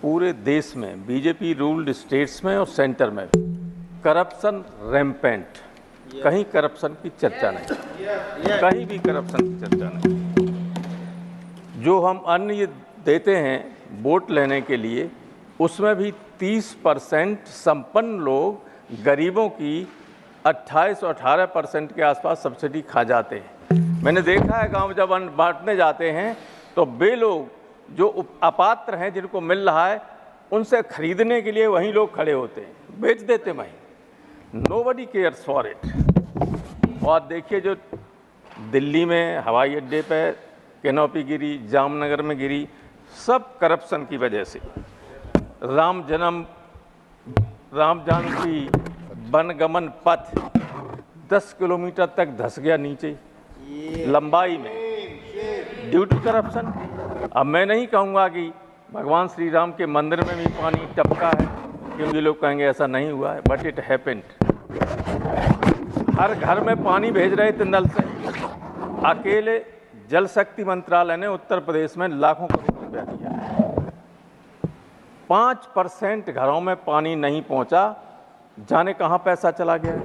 पूरे देश में बीजेपी रूल्ड स्टेट्स में और सेंटर में करप्शन रैम्पेंट, कहीं करप्शन की चर्चा नहीं, कहीं भी करप्शन की चर्चा नहीं। जो हम अन्न देते हैं वोट लेने के लिए, उसमें भी 30% संपन्न लोग गरीबों की 28 और 18% के आसपास सब्सिडी खा जाते हैं। मैंने देखा है गांव जब अन्न बांटने जाते हैं तो वे लोग जो अपात्र हैं, जिनको मिल रहा है, उनसे खरीदने के लिए वहीं लोग खड़े होते हैं, बेच देते वहीं। Nobody cares for it. और देखिए जो दिल्ली में हवाई अड्डे पे कैनोपी गिरी, जामनगर में गिरी, सब करप्शन की वजह से। राम जानकी वनगमन पथ 10 किलोमीटर तक धंस गया नीचे लंबाई में, ड्यू टू करप्शन। अब मैं नहीं कहूँगा कि भगवान श्री राम के मंदिर में भी पानी टपका है, क्योंकि लोग कहेंगे ऐसा नहीं हुआ है, बट इट हैपेंड। हर घर में पानी भेज रहे थे नल से। अकेले जल शक्ति मंत्रालय ने उत्तर प्रदेश में लाखों करोड़ रुपया दिया है। 5% घरों में पानी नहीं पहुंचा, जाने कहाँ पैसा चला गया है।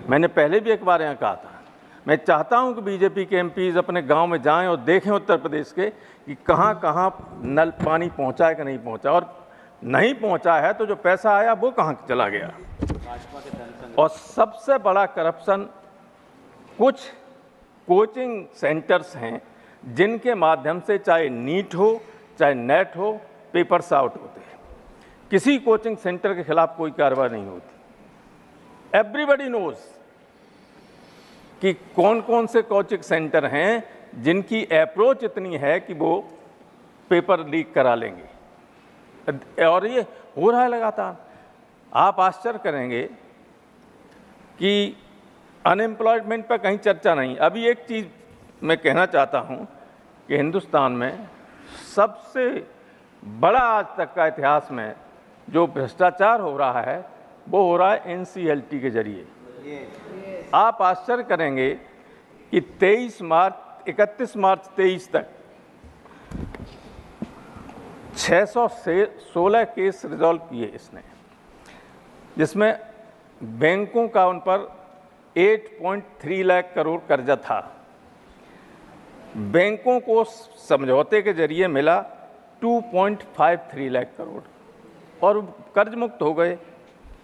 मैंने पहले भी एक बार यहाँ कहा था, मैं चाहता हूं कि बीजेपी के एमपीज अपने गांव में जाएं और देखें उत्तर प्रदेश के कि कहां कहां नल पानी पहुंचा है कि नहीं पहुंचा, और नहीं पहुंचा है तो जो पैसा आया वो कहां चला गया। और सबसे बड़ा करप्शन कुछ कोचिंग सेंटर्स हैं, जिनके माध्यम से चाहे नीट हो चाहे नेट हो, पेपर्स आउट होते हैं। किसी कोचिंग सेंटर के खिलाफ कोई कार्रवाई नहीं होती। एवरीबडी नोज कि कौन कौन से कोचिंग सेंटर हैं जिनकी अप्रोच इतनी है कि वो पेपर लीक करा लेंगे, और ये हो रहा है लगातार। आप आश्चर्य करेंगे कि अनएम्प्लॉयमेंट पर कहीं चर्चा नहीं। अभी एक चीज़ मैं कहना चाहता हूँ कि हिंदुस्तान में सबसे बड़ा आज तक का इतिहास में जो भ्रष्टाचार हो रहा है, वो हो रहा है NCLT के जरिए। आप आश्चर्य करेंगे कि 31 मार्च 23 तक 616 केस रिजॉल्व किए इसने, जिसमें बैंकों का उन पर 8.3 लाख करोड़ कर्जा था। बैंकों को समझौते के जरिए मिला 2.53 लाख करोड़ और कर्ज मुक्त हो गए।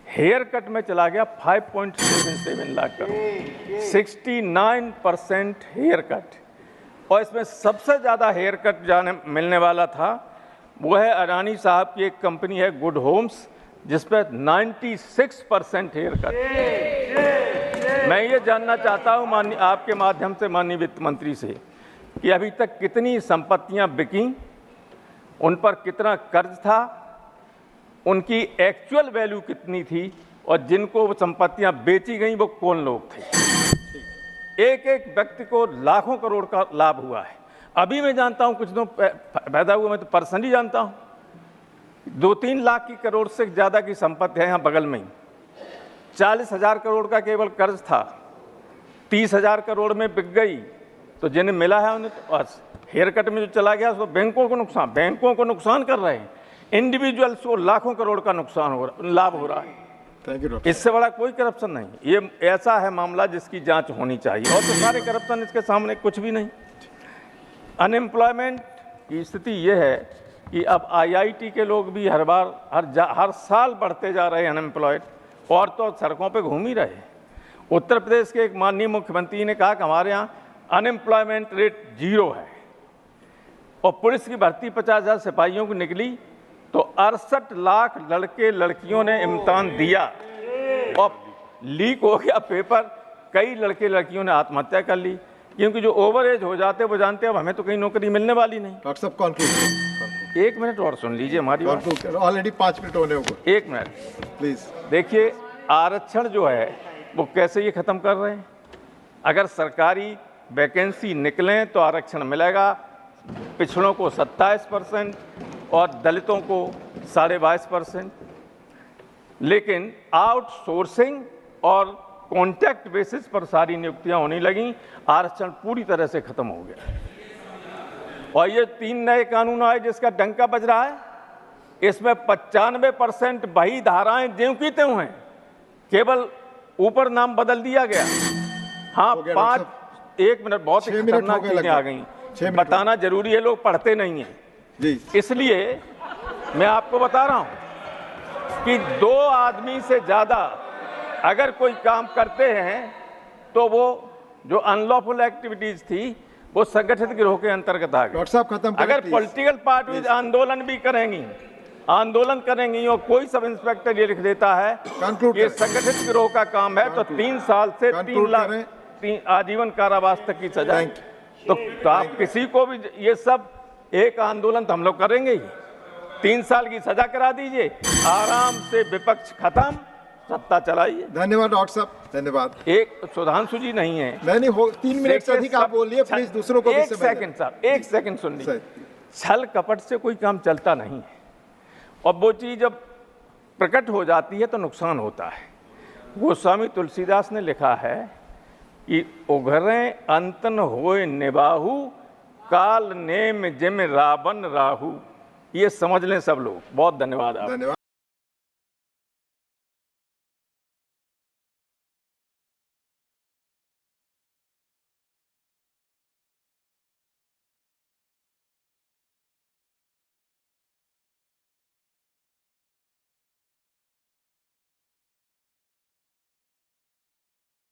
हेयर कट में चला गया 5.77 लाख करोड़, 69% हेयर कट। और इसमें सबसे ज़्यादा हेयर कट मिलने वाला था वो है अडानी साहब की एक कंपनी है गुड होम्स, जिस पर 96% हेयर कट। मैं ये जानना चाहता हूँ आपके माध्यम से माननीय वित्त मंत्री से कि अभी तक कितनी संपत्तियाँ बिकी, उन पर कितना कर्ज था, उनकी एक्चुअल वैल्यू कितनी थी, और जिनको वो संपत्तियां बेची गई वो कौन लोग थे। एक एक व्यक्ति को लाखों करोड़ का लाभ हुआ है। अभी मैं जानता हूं, कुछ दिनों पैदा हुआ, मैं तो पर्सनली जानता हूं 2-3 लाख की करोड़ से ज़्यादा की संपत्ति है यहाँ बगल में ही। 40,000 करोड़ का केवल कर्ज था, 30,000 करोड़ में बिक गई। तो जिन्हें मिला है उन्हें तो हेयर कट में जो चला गया उसको बैंकों को नुकसान कर रहे हैं। इंडिविजुअल्स को लाखों करोड़ का नुकसान हो रहा, लाभ हो रहा है। Thank you doctor. इससे बड़ा कोई करप्शन नहीं। ये ऐसा है मामला जिसकी जांच होनी चाहिए, और तो सारे करप्शन इसके सामने कुछ भी नहीं। अनएम्प्लॉयमेंट की स्थिति ये है कि अब IIT के लोग भी हर साल बढ़ते जा रहे हैं अनएम्प्लॉयड, और तो सड़कों पे घूम ही रहे। उत्तर प्रदेश के एक माननीय मुख्यमंत्री ने कहा कि हमारे यहाँ अनएम्प्लॉयमेंट रेट 0 है, और पुलिस की भर्ती 50,000 सिपाहियों की निकली तो 68 लाख लड़के लड़कियों ने इम्तिहान दिया और लीक हो गया पेपर। कई लड़के लड़कियों ने आत्महत्या कर ली, क्योंकि जो ओवर एज हो जाते वो जानते हैं अब हमें तो कहीं नौकरी मिलने वाली नहीं। डॉक्टर साहब कॉन्क्लूड 1 मिनट और सुन लीजिए हमारी बात। ऑलरेडी 5 मिनट होने को। 1 मिनट प्लीज। देखिए, आरक्षण जो है वो कैसे ये खत्म कर रहे हैं। अगर सरकारी वैकेंसी निकलें तो आरक्षण मिलेगा। पिछड़ों को 27% और दलितों को 22.5%। लेकिन आउटसोर्सिंग और कॉन्ट्रैक्ट बेसिस पर सारी नियुक्तियां होने लगी, आरक्षण पूरी तरह से खत्म हो गया। और ये 3 नए कानून आए जिसका डंका बज रहा है, इसमें 95% वही धाराएं ज्यों की त्यों हैं, केवल ऊपर नाम बदल दिया गया। हाँ, हो गया, 1 मिनट, बहुत ही 6 मिनट हो खतरनाक गए चीजें आ लगभग। गई। 6 मिनट बताना जरूरी है, लोग पढ़ते नहीं हैं। जी, इसलिए मैं आपको बता रहा हूं कि 2 आदमी से ज्यादा अगर कोई काम करते हैं तो वो जो अनलॉफुल एक्टिविटीज थी वो संगठित गिरोह के अंतर्गत आ गई। डॉक्टर साहब खत्म करें, अगर please। पॉलिटिकल पार्टीज आंदोलन भी करेंगी, आंदोलन करेंगी और कोई सब इंस्पेक्टर ये लिख देता है Conclude ये करें। संगठित गिरोह का काम है तो 3 साल से 3 Conclude लाख करें। आजीवन कारावास तक की सजा। Thank तो आप किसी को भी ये सब एक आंदोलन तो हम लोग करेंगे ही, 3 साल की सजा करा दीजिए, आराम से विपक्ष खत्म, सत्ता चलाइए। धन्यवाद डॉक्टर साहब, धन्यवाद। एक सुधांशु जी नहीं है। नहीं हो, 3 मिनट से अधिक आप बोलिए प्लीज, दूसरों को भी एक समय दें। सेकंड साहब, 1 सेकंड सुन लीजिए। सही। छल कपट से कोई काम चलता नहीं है और वो चीज जब प्रकट हो जाती है तो नुकसान होता है। गोस्वामी तुलसीदास ने लिखा है कि उघरें अंतन होए निबाहु, काल नेम जिम रावण राहु। ये समझ लें सब लोग। बहुत धन्यवाद आप। धन्यवाद।